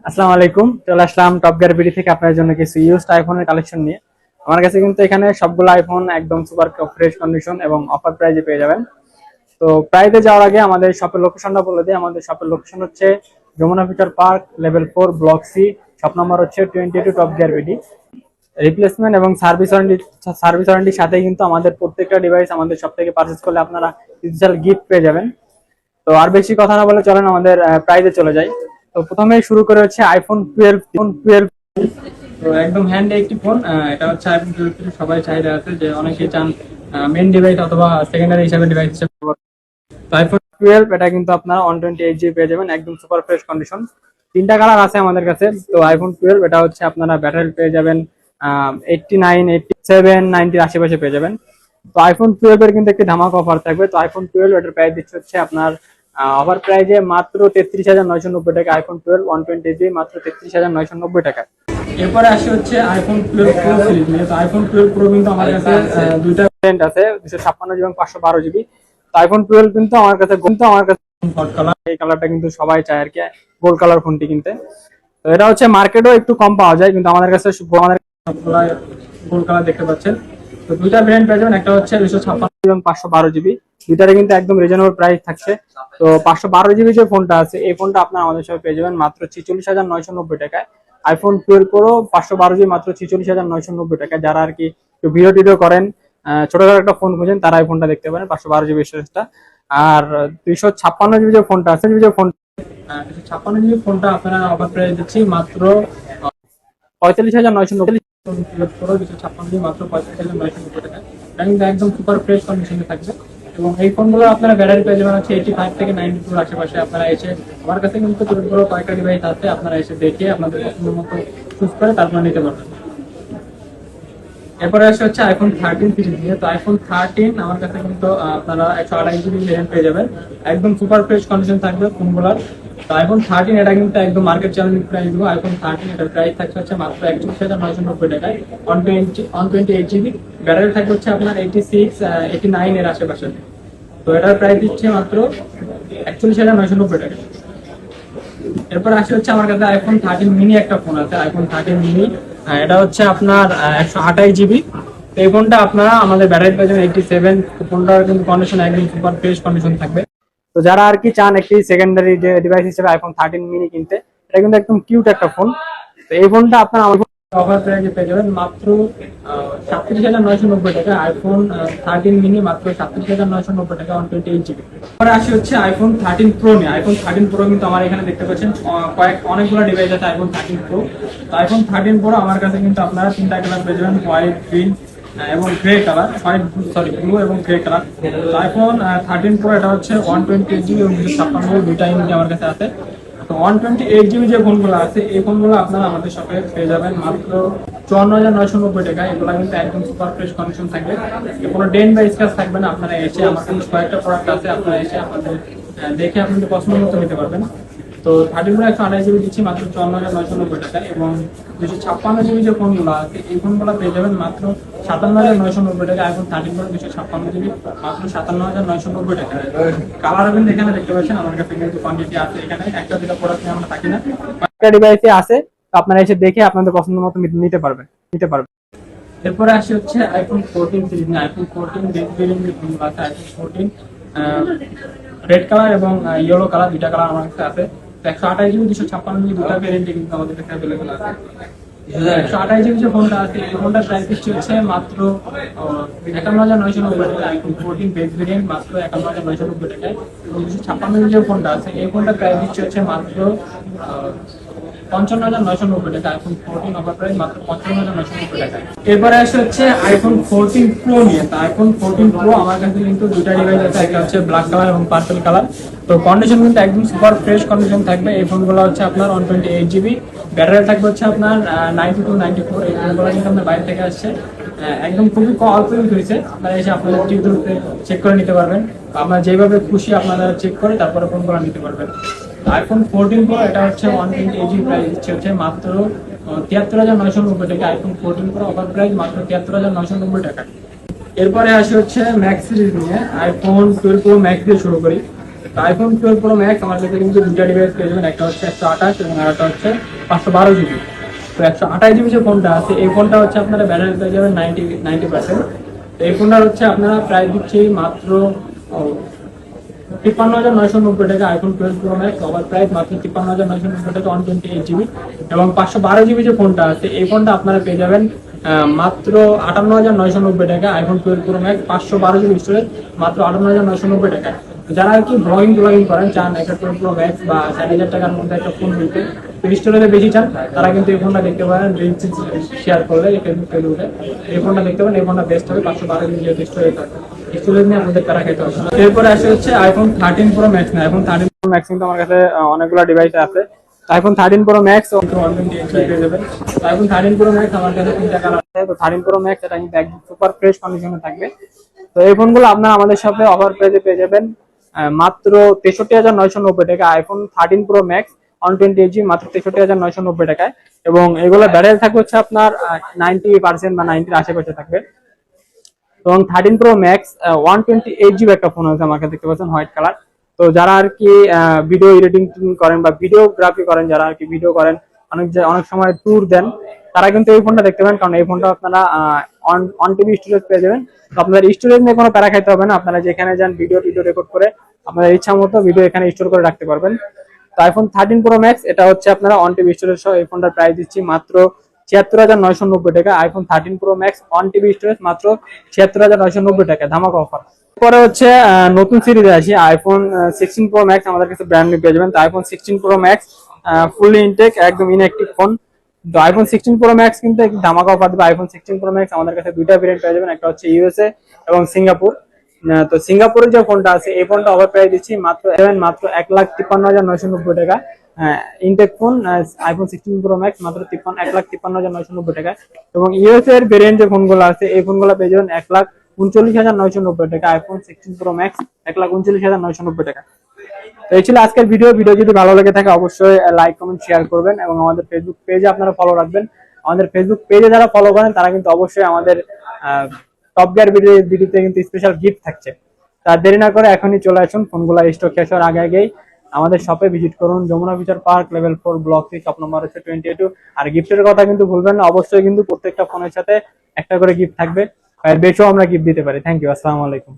আসসালামু আলাইকুম, চলে আসলাম টপ গিয়ার বিডি থেকে আপনার জন্য কিছু ইউজড আইফোনের কালেকশন নিয়ে। আমার কাছে কিন্তু এখানে সবগুলো আইফোন একদম সুপার ফ্রেশ কন্ডিশন এবং অফার প্রাইজে পেয়ে যাবেন। তো প্রাইজে যাওয়ার আগে আমাদের শপের লোকেশনটা বলে দিই। আমাদের শপের লোকেশন হচ্ছে Jamuna future park, level 4, block C. Shop number হচ্ছে 22, টপ গিয়ার বিডি। রিপ্লেসমেন্ট এবং সার্ভিস ওয়ারেন্টির সাথে কিন্তু আমাদের প্রত্যেকটা ডিভাইস আমাদের শপ থেকে পারচেজ করলে আপনারা ডিজিটাল গিফট পেয়ে যাবেন। তো আর বেশি কথা না বলে চলেন আমাদের প্রাইজে চলে যাই। তো প্রথমে শুরু করে হচ্ছে আইফোন 12। তো একদম হ্যান্ডে একটি ফোন। এটা হচ্ছে আইফোন 12 সবাই চাহিদা আছে যে অনেকেই চান মেন ডিভাইস অথবা সেকেন্ডারি হিসেবে ডিভাইস হিসেবে ব্যবহার করতে। তো আইফোন 12 এটা কিন্তু আপনারা 128 GB পেয়ে যাবেন, একদম সুপার ফ্রেশ কন্ডিশন। তিনটা কালার আছে আমাদের কাছে। তো আইফোন 12 এটা হচ্ছে আপনারা ব্যাটারি পেয়ে যাবেন 89, 87, 90 আশেপাশে পেয়ে যাবেন। তো আইফোন 12 এর কিন্তু একটি ধামাকা অফার থাকবে। তো আইফোন 12 এটার প্রাইস দিচ্ছে হচ্ছে আপনার অফার প্রাইজে মাত্র 33,990 টাকা। আইফোন 12 128 মাত্র 33,990 টাকা। এরপরে আসে হচ্ছে আইফোন 12 প্রো সিরিজ নিয়ে। তো আইফোন 12 প্রো কিন্তু আমার কাছে দুইটা ভ্যারিয়েন্ট আছে, 256 এবং 512 GB। তো আইফোন 12 কিন্তু আমার কাছে হট কালার, এই কালারটা কিন্তু সবাই চায় আর কি, গোল্ড কালার ফোনটি কিনতে। তো এটা হচ্ছে মার্কেটেও একটু কম পাওয়া যায়, কিন্তু আমাদের কাছে সবগুলাই গোল্ড কালার দেখতে পাচ্ছেন। তো দুইটা ভ্যারিয়েন্ট পেয়ে যাবেন, একটা হচ্ছে 256 এবং 512 GB। দুইটারে কিন্তু একদম রিজনেবল প্রাইস থাকছে। তো 512 GB যে ফোনটা আছে, এই ফোনটা আপনারা আমাদের সাথে পেয়ে যাবেন মাত্র 46,990 টাকায়। আইফোন 12 প্রো 512 GB মাত্র 46,990 টাকা। যারা আর কি একটু ভিডিও টিডিও করেন, ছোটখাটো একটা ফোন খুঁজেন, তারা এই ফোনটা দেখতে পারেন 512 GB স্টোরেজটা। আর 256 GB যে ফোনটা আছে, 256 GB ফোনটা আপনারা অফার প্রাইস দিচ্ছি মাত্র 45,990। 256 মাত্র 45,990 টাকা। এটা কিন্তু একদম সুপার ফ্রেশ কন্ডিশনে থাকবে। এবং এই ফোনগুলো আপনারা ব্যাটারি পেয়ে যাবেন হচ্ছে 85 থেকে 92 আশেপাশে। আপনারা এসে আমার কাছে কিন্তু কয়েকটা ডিভাইস আছে, আপনারা এসে দেখে আপনাদের পছন্দ মতো চুজ করে তারপর নিতে পারবেন। এরপরে আসে হচ্ছে আইফোন 13 সিরিজ নিয়ে। তো আইফোন 13 আমার কাছে কিন্তু আপনারা 128 GB ভেরিয়েন্ট পেয়ে যাবেন, একদম সুপার ফ্রেশ কন্ডিশন থাকবে ফোনগুলোর। তো আইফোন 13 এটা কিন্তু একদম মার্কেট চ্যালেঞ্জিং প্রাইস দিব। আইফোন 13 এটার প্রাইস থাকছে হচ্ছে মাত্র 41,990 টাকায়। 128 GB ব্যাটারি থাকবে হচ্ছে আপনার 86, 89 এর আশেপাশে। তো এটার প্রাইস দিচ্ছে মাত্র 41,990 টাকা। এরপর আসে হচ্ছে আমার কাছে আইফোন 13 মিনি একটা ফোন আছে, আইফোন 13 মিনি। এটা হচ্ছে আপনার 128 GB। তো এই ফোনটা আপনারা আমাদের ব্যাটারি পেয়ে যাবেন 87। ফোনটার কিন্তু কন্ডিশন একদম সুপার ফ্রেশ কন্ডিশন থাকবে। তো যারা আর কি চান একটি সেকেন্ডারি ডিভাইস হিসেবে আইফোন 13 মিনি কিনতে, এটা কিন্তু একদম কিউট একটা ফোন। তো এই ফোনটা আপনারা অফার প্রাইসে পেয়ে যাবেন মাত্র 37,990 টাকা। আইফোন 13 মিনি মাত্র 37,990 টাকা, 128 GB। পরে আসি হচ্ছে আইফোন 13 প্রো নিয়ে। আইফোন 13 প্রো কিন্তু আমার এখানে দেখতে পাচ্ছেন অনেকগুলো ডিভাইস আছে আইফোন 13 প্রো। তো আইফোন 13 প্রো আমার কাছে কিন্তু আপনারা তিনটা কালার পেয়ে যাবেন, হোয়াইট, গ্রিন এবং গ্রে কালার। ব্লু এবং গ্রে কালার। তো আইফোন 13 প্রো এটা হচ্ছে 128 GB এবং 256 দুইটা ইঞ্চি আমার কাছে আছে। তো 128 GB যে ফোনগুলো আছে, এই ফোনগুলো আপনারা আমাদের শপে পেয়ে যাবেন মাত্র 54,990 টাকা। এগুলো কিন্তু একদম সুপার ফ্রেশ কন্ডিশন থাকবে, কোনো ডেন্ট বা স্ক্র্যাচ থাকবে না। আপনারা এসে আমার কিন্তু কয়েকটা প্রোডাক্ট আছে, আপনারা এসে আমাদের দেখে আপনাদের পছন্দ মতো নিতে পারবেন। তো 13 প্রো 128 GB দিচ্ছি মাত্র 54,990 টাকা। এবং 256 GB যে ফোনগুলো আছে, এই ফোনগুলো পেয়ে যাবেন মাত্র 57,990 টাকা। আইফোন 13 প্রো 256 GB মাত্র 57,990 টাকা। কালার কিন্তু এখানে দেখতে পাচ্ছেন আমার কাছে কিন্তু কোয়ান্টিটি আছে, এখানে একটা দুটো প্রোডাক্ট নিয়ে আমরা থাকি না, একটা ডিভাইসে আছে। তো আপনারা এসে দেখে আপনাদের পছন্দ মতো নিতে পারবেন। এরপরে আসি হচ্ছে আইফোন 14 সিরিজ নিয়ে। আইফোন 14 বেস ভেরিয়েন্ট যে ফোনগুলো আছে, আইফোন 14 রেড কালার এবং ইয়েলো কালার, দুইটা কালার আমার কাছে আছে। 128 GB 256 GB দুটা ভেরিয়েন্টে কিন্তু আমাদের কাছে অ্যাভেলেবল আছে। 128 GB যে ফোনটা আছে, এই ফোনটার প্রাইস দিচ্ছে হচ্ছে মাত্র 51,990 টাকা। আইফোন 14 বেস ভেরিয়েন্ট মাত্র 51,990 টাকায়। এবং 256 GB যে ফোনটা আছে, এই ফোনটার প্রাইস দিচ্ছে হচ্ছে মাত্র 55,990 টাকা। আইফোন 14 অফার প্রাইস মাত্র 55,990 টাকা। এরপরে আসে হচ্ছে আইফোন 14 প্রো নিয়ে। তো আইফোন 14 প্রো আমার কাছে কিন্তু দুইটা ডিভাইস আছে, একটা হচ্ছে ব্ল্যাক কালার এবং পার্পল কালার। তো কন্ডিশন কিন্তু একদম সুপার ফ্রেশ কন্ডিশন থাকবে। এই ফোনগুলো হচ্ছে আপনার 128 GB ব্যাটারি থাকবে হচ্ছে আপনার 92, 94। এই ফোনগুলো কিন্তু আপনার বাইরে থেকে আসছে, একদম খুবই অল্প ইউজ হয়েছে। আপনারা এসে আপনাদের টিভিতে চেক করে নিতে পারবেন। আপনারা যেভাবে খুশি আপনারা চেক করে তারপরে ফোনগুলো নিতে পারবেন। আইফোন 14 প্রো এটা হচ্ছে 128 GB প্রাইস দিচ্ছে হচ্ছে মাত্র 73,990 টাকা। আইফোন 14 প্রো অফার প্রাইস মাত্র 73,990 টাকা। এরপরে আসে হচ্ছে ম্যাক্স সিরিজ নিয়ে। আইফোন 12 প্রো ম্যাক্স দিয়ে শুরু করি। আইফোন 12 প্রো ম্যাক্স আমার কাছে কিন্তু দুটা ডিভাইস পেয়ে যাবেন, একটা হচ্ছে 128 এবং আরেকটা হচ্ছে 512 জিবি। তো 128 জিবি যে ফোনটা আছে এই ফোনটা হচ্ছে আপনারা ব্যাটারি পেয়ে যাবেন 90%। তো এই ফোনটার হচ্ছে আপনারা প্রায় দিচ্ছি মাত্র 53,990 টাকা iPhone 12 pro max. Over price মাত্র 53,990 টাকা 128 জিবি। এবং 512 জিবি যে ফোনটা আছে এই ফোনটা আপনারা পেয়ে যাবেন মাত্র 58,990 টাকা iPhone 12 pro max 512 GB storage মাত্র 58,990 টাকা। যারা আর কি ব্লগিং করেন চান একটা 12 প্রো ম্যাক্স বা 60,000 টাকার মধ্যে একটা ফোন নিতে, স্টোরেজে বেশি চান, তারা কিন্তু এই ফোনটা দেখতে পারেন। রিলস শেয়ার করলে ফেসবুক পেজে এই ফোনটা দেখতে পারেন। এই ফোনটা বেস্ট হবে 512 জিবি যেহেতু স্টোরেজ থাকে। স্টোরেজ নিয়ে আপনাদের প্যারা খেতে হবে না। এরপরে আসে হচ্ছে আইফোন 13 প্রো ম্যাক্স। না আইফোন 13 প্রো ম্যাক্স কিন্তু আমার কাছে অনেকগুলো ডিভাইস আছে। আইফোন 13 প্রো ম্যাক্স পেয়ে যাবেন। আইফোন 13 প্রো ম্যাক্স আমার কাছে 3টা কালার আছে। তো 13 প্রো ম্যাক্স এটা কিন্তু একদম সুপার ফ্রেশ কন্ডিশনে থাকবে। তো এই ফোনগুলো আপনারা আমাদের সাথে অফার প্রাইসে পেয়ে যাবেন মাত্র 63,990 টাকা আইফোন 13 প্রো ম্যাক্স 128 জিবি মাত্র 63,990 টাকায়। এবং এগুলো ব্যাটারি থাকবে হচ্ছে আপনার 90% বা 90-র আশেপাশে থাকবে। এবং 13 প্রো ম্যাক্স 128 জিবি একটা ফোন আছে আমার কাছে দেখতে পাচ্ছেন হোয়াইট কালার। তো যারা আর কি ভিডিও এডিটিং করেন বা ভিডিওগ্রাফি করেন, যারা আর কি ভিডিও করেন, অনেক সময় ট্যুর দেন, তারা কিন্তু এই ফোনটা দেখতে পাবেন। কারণ এই ফোনটা আপনারা 1 টিবি স্টোরেজ পেয়ে যাবেন। তো আপনাদের স্টোরেজ নিয়ে কোনো প্যারা খাইতে হবে না। আপনারা যেখানে যান ভিডিও রেকর্ড করে আপনাদের ইচ্ছা মতো ভিডিও এখানে স্টোর করে রাখতে পারবেন। তো আইফোন 13 প্রো ম্যাক্স এটা হচ্ছে আপনারা 1 টিবি স্টোরেজ সহ এই ফোনটার প্রাইস দিচ্ছি মাত্র 76,990 টাকা iPhone 13 pro max 1 TB storage মাত্র 76,990 টাকা ধামাকা অফার। পরে হচ্ছে নতুন সিরিজে আসি আইফোন 16 প্রো ম্যাক্স আমাদের কাছে ব্র্যান্ড নিউ পেয়ে যাবেন। তো iPhone 16 Pro Max fully intact একদম ইনঅ্যাক্টিভ ফোন। তো আইফোন 16 প্রো ম্যাক্স কিন্তু একটি ধামাকা অফার দেবে। আইফোন 16 প্রো ম্যাক্স আমাদের কাছে দুইটা ভেরিয়েন্ট পেয়ে যাবেন, একটা হচ্ছে ইউএসএ এবং সিঙ্গাপুর। তো সিঙ্গাপুরের যে ফোনটা আছে এই ফোনটা অফার প্রাইস দিচ্ছি মাত্র 1,53,990 টাকা intact phone iPhone 16 Pro Max মাত্র 1,53,990 টাকা। এবং ইউএসএ এর ভেরিয়েন্ট যে ফোনগুলো আছে এই ফোনগুলো পেয়ে যাবেন 1,39,990 টাকা আইফোন 16 প্রো ম্যাক্স 1,39,990 টাকা। তো এই ছিল আজকের ভিডিও যদি ভালো লেগে থাকে অবশ্যই লাইক কমেন্ট শেয়ার করবেন এবং আমাদের ফেসবুক পেজে আপনারা ফলো রাখবেন। আমাদের ফেসবুক পেজে যারা ফলো করেন তারা কিন্তু অবশ্যই আমাদের টপ গিয়ার ভিডিওতে কিন্তু স্পেশাল গিফট থাকছে। তার দেরি না করে এখনই চলে আসুন, ফোনগুলো স্টক শেষ হওয়ার আগেই আমাদের শপে ভিজিট করুন। Jamuna future park level 4 block 3 shop number হচ্ছে 22। আর গিফটের কথা কিন্তু ভুলবেন না, অবশ্যই কিন্তু প্রত্যেকটা ফোনের সাথে একটা করে গিফট থাকবে, বেশিও আমরা গিফট দিতে পারি। থ্যাংক ইউ, আসসালামু আলাইকুম।